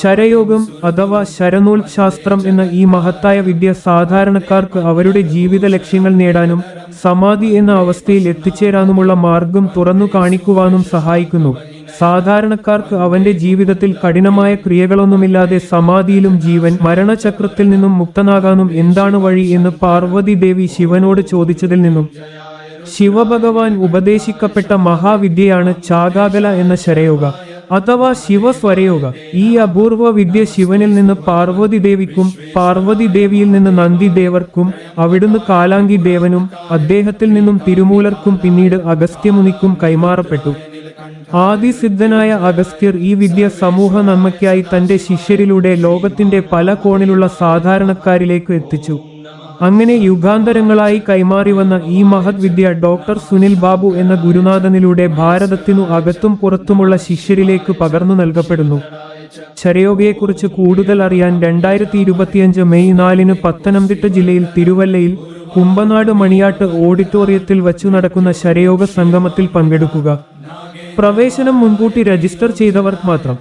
ശരയോഗം അഥവാ ശരനൂൽ ശാസ്ത്രം എന്ന ഈ മഹത്തായ വിദ്യ സാധാരണക്കാർക്ക് അവരുടെ ജീവിത ലക്ഷ്യങ്ങൾ നേടാനും സമാധി എന്ന അവസ്ഥയിൽ എത്തിച്ചേരാനുമുള്ള മാർഗം തുറന്നു കാണിക്കുവാനും സഹായിക്കുന്നു. സാധാരണക്കാർക്ക് അവന്റെ ജീവിതത്തിൽ കഠിനമായ ക്രിയകളൊന്നുമില്ലാതെ സമാധിയിലും ജീവൻ മരണചക്രത്തിൽ നിന്നും മുക്തനാകാനും എന്താണ് വഴി എന്ന് പാർവതി ദേവി ശിവനോട് ചോദിച്ചതിൽ നിന്നും ശിവഭഗവാൻ ഉപദേശിക്കപ്പെട്ട മഹാവിദ്യയാണ് ചാഗാഗല എന്ന ശരയോഗ അഥവാ ശിവസ്വരയോഗ. ഈ അപൂർവ വിദ്യ ശിവനിൽ നിന്ന് പാർവതി ദേവിക്കും പാർവതി ദേവിയിൽ നിന്ന് നന്ദിദേവർക്കും അവിടുന്ന് കാലാങ്കി ദേവനും അദ്ദേഹത്തിൽ നിന്നും തിരുമൂലർക്കും പിന്നീട് അഗസ്ത്യമുനിക്കും കൈമാറപ്പെട്ടു. ആദിസിദ്ധനായ അഗസ്ത്യർ ഈ വിദ്യ സമൂഹ നന്മയ്ക്കായി തന്റെ ശിഷ്യരിലൂടെ ലോകത്തിന്റെ പല കോണിലുള്ള സാധാരണക്കാരിലേക്ക് എത്തിച്ചു. അങ്ങനെ യുഗാന്തരങ്ങളായി കൈമാറി വന്ന ഈ മഹത് വിദ്യ ഡോക്ടർ സുനിൽ ബാബു എന്ന ഗുരുനാഥനിലൂടെ ഭാരതത്തിനു അകത്തും പുറത്തുമുള്ള ശിഷ്യരിലേക്ക് പകർന്നു നൽകപ്പെടുന്നു. ശരയോഗയെക്കുറിച്ച് കൂടുതൽ അറിയാൻ 2025 മെയ് 4 പത്തനംതിട്ട ജില്ലയിൽ തിരുവല്ലയിൽ കുമ്പനാട് മണിയാട്ട് ഓഡിറ്റോറിയത്തിൽ വച്ചു നടക്കുന്ന ശരയോഗ സംഗമത്തിൽ പങ്കെടുക്കുക. പ്രവേശനം മുൻകൂട്ടി രജിസ്റ്റർ ചെയ്തവർക്ക് മാത്രം.